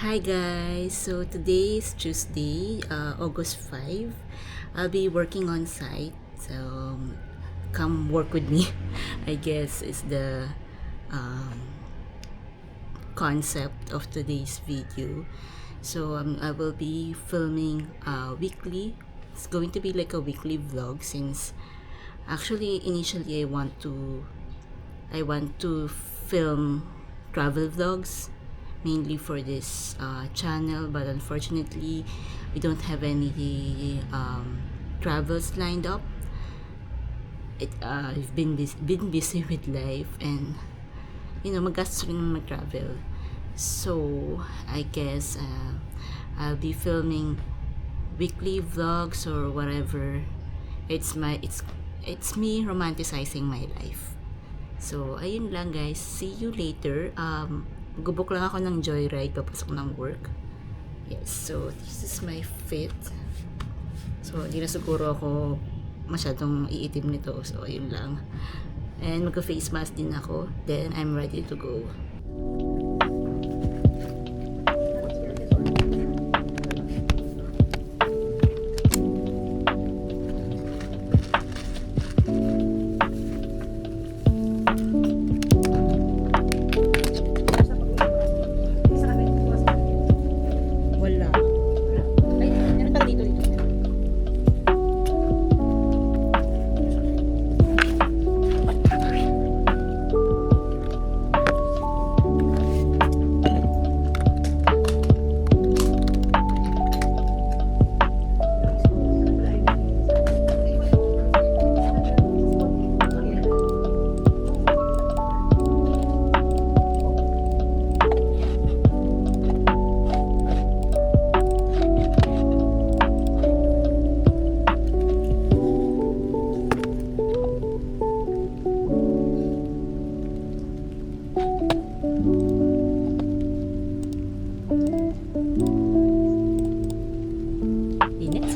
Hi guys, so today is Tuesday, August 5. I'll be working on site, so come work with me. I guess is the um, concept of today's video. So I will be filming weekly. It's going to be like a weekly vlog since actually initially I want to film travel vlogs mainly for this channel, but unfortunately we don't have any travels lined up. I've been busy with life, and magastos rin naman mag-travel. So I guess I'll be filming weekly vlogs or whatever. It's me romanticizing my life. So, ayun lang guys. See you later. Gubok lang ako ng joyride papasok ng work. Yes, so this is my fit. So, hindi na siguro ako masyadong iitim nito. So, ayun lang. And magka-face mask din ako. Then, I'm ready to go. Wala. Ay, meron pala dito. Init.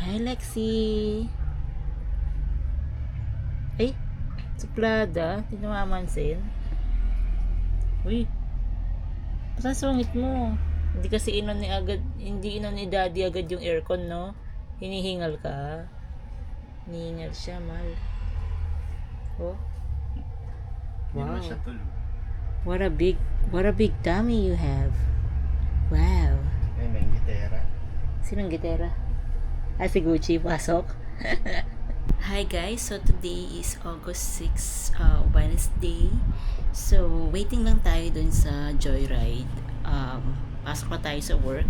Hi, Lexi. Ay, suplada. Hindi mo mamansin. Uy, basta sungit mo. Hindi inon ni daddy agad yung aircon, no? Hinihingal ka. Hinihingal siya, mal. Oh. Wow. What a big tummy you have. Wow. Ay, may gitera. Sinong gitera? Si Gucci, pasok. Hi guys, so today is August 6, Wednesday. So, waiting lang tayo dun sa Joyride. Pasok na tayo sa work.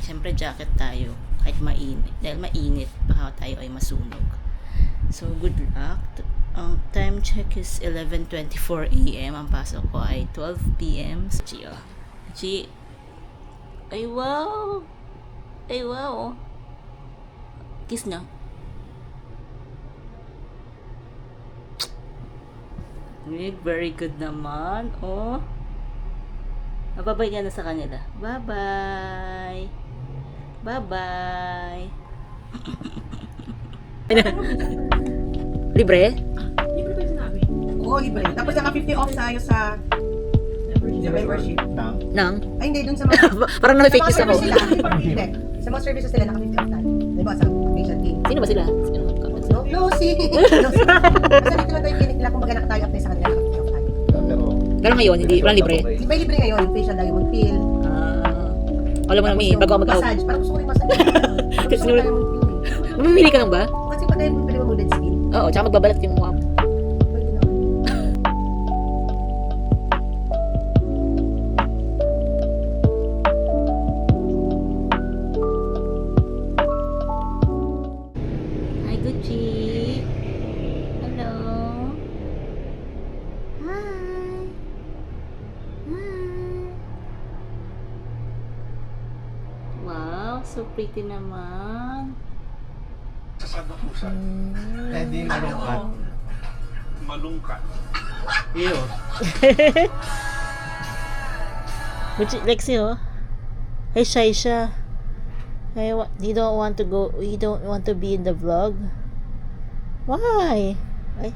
Siyempre, jacket tayo. Kahit mainit. Dahil mainit, baka tayo ay masunog. So, good luck. Ang time check is 11:24 a.m. Ang pasok ko ay 12 p.m. G. Ay, wow! Ay, wow! Kiss na. Very good naman. Oh. Mababay ka na sa kanila. Bye-bye. Bye-bye. Libre? Libre ba yung sinabi? Oo, libre. Tapos naka 50 off tayo sa membership. Nang? Ay, hindi. Dun sa mga... Parang sa na-fake mga news ako. service nila. Hindi. Sa mga services nila, naka 50 off tayo. Di ba? Sa patient team. Sino ba sila? Sino? No, si... Basta dito lang tayo yung clinic nila. Kung baga naka-tie up tayo sa kanila, naka 50 off tayo. Pero ngayon, hindi, walang libre. Di ba libre ngayon? Yung facial diamond pill. Alam mo na, Mi, bago ako mag-out. Massage. Parang gusto ko rin massage. Gusto ko diamond pill eh. Mamimili ka lang ba? Kasi pa diamond pill, mo dead skin. Oo, tsaka magbabalat yung mukha mo. Pwede na. Hi, Gucci. Hello. Hi. Hi. Wow, so pretty naman. Hindi malungkat. Malungkat. Iyo. Gucci, Lexi, oh. Hey, shy siya. Hey, you don't want to go, you don't want to be in the vlog? Why? Ay.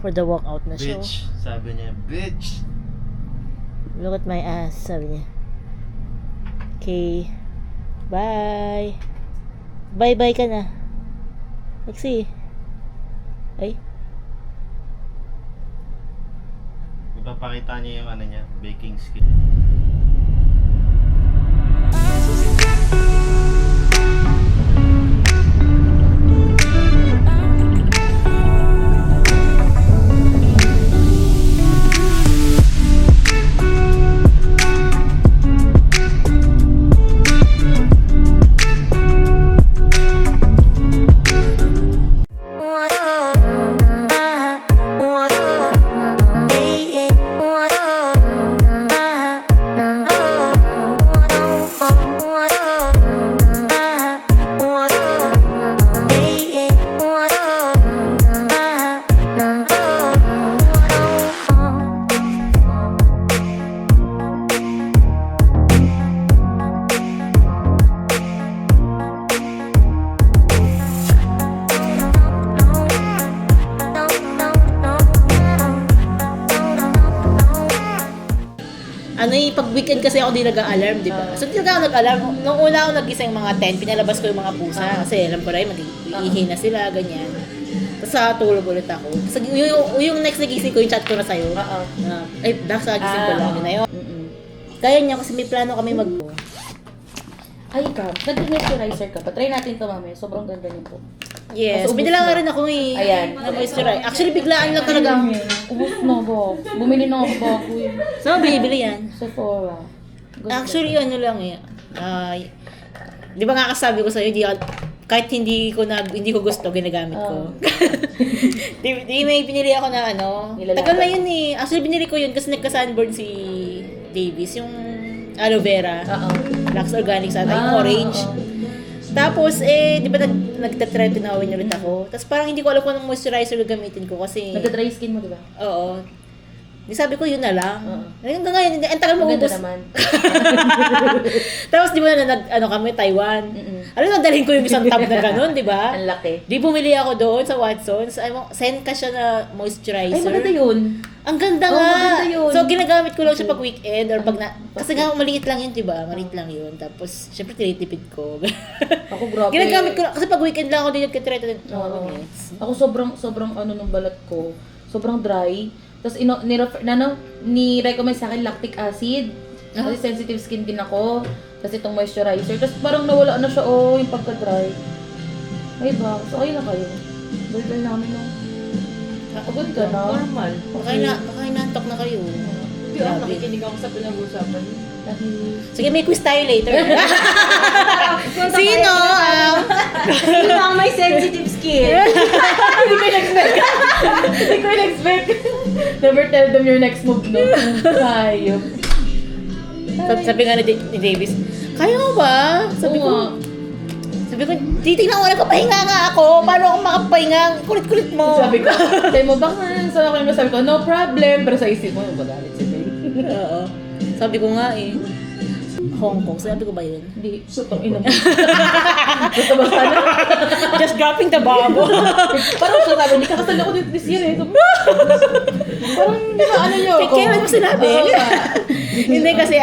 For the walkout na siya. Bitch. Sabi niya, bitch. Look at my ass, sabi niya. Okay. Bye. Bye-bye ka na. Lexi. Ay. Ipapakita niya yung ano niya, baking skill. Ano pag weekend kasi ako di nag-alarm, di ba? So, di ako nag-alarm. Nung una ako nagising mga 10, pinalabas ko yung mga pusa. Kasi alam ko rin, mag-iihi na sila, ganyan. Tapos tulog ulit ako. Tapos yung next nagising ko, yung chat ko na sa'yo. Ay, nasa gising ko lang. Yun na yun. Kaya niya, kasi may plano kami Ay, ikaw, nag-moisturizer ka pa. Try natin ito mamaya. Sobrang ganda nito. Yes, Ubus binila nga na. rin ako eh. Ayan. Na moisturize. Actually, biglaan lang talaga. Ubus na ba? Bumili na ako ba ako yun? Saan mo binibili yan? Sephora. Ganda. Actually, ano lang eh. Di ba nga kasabi ko sa'yo, kahit hindi ko gusto, ginagamit ko. di may pinili ako na ano. Nilalaban. Tagal na yun eh. Actually, binili ko yun kasi nagka-sunburn si Davis. Yung aloe vera. Lux Organic sana. Yung orange. Tapos, di ba nagtatrend tinawin ulit ako. Tapos parang hindi ko alam kung anong moisturizer gagamitin ko kasi... Nagka-dry skin mo, di ba? Oo. Di sabi ko, yun na lang. Hanggang ngayon, ang tagal Maganda maubos. naman. Tapos di ba kami, Taiwan. Alam mo, dalhin ko yung isang tab na ganun, di ba? Ang laki. Di bumili ako doon sa Watsons. Send ka siya na moisturizer. Ay, maganda yun. Ang ganda Oo, nga. maganda yun. So, ginagamit ko lang siya pag weekend or pag kasi nga, maliit lang yun, di ba? Maliit lang yun. Tapos, syempre, tinitipid ko. Ako, grabe. Ginagamit ko lang. Kasi pag weekend lang ako din nagkatreto. Oo. Ako sobrang ano ng balat ko. Sobrang dry. Tapos ni-recommend sa akin lactic acid. Kasi sensitive skin din ako. Tapos itong moisturizer. Tapos parang nawala na siya, yung pagka-dry. Ay ba? So, ayun na kayo. Balik namin yung... Pagod ka na? Normal. Baka inantok na kayo. Hindi ako nakikinig ako sa pinag-usapan. Sige, may quiz tayo later. Sino? Sino ang may sensitive skin? Hindi ko in-expect. Never tell them your next move, no? Hayop. Sabi nga ni Davis, kaya mo ba? Sabi ko, titignan ko, nagpapahinga nga ako. Paano ako makapahinga? Kulit-kulit mo. Sabi mo, baka sabi ko, no problem. Pero sa isip mo, magalit si Babe. Oo. Sabi ko nga eh. Hong Kong. Sabi ko ba yun? Hindi, sutong ina mo. Gusto ba sana? Just dropping the bomb. Parang siya sabi, hindi kakasal ako this year eh. Sabi, parang hindi na ano yun. Kailan mo sinabi? Oo, Hindi kasi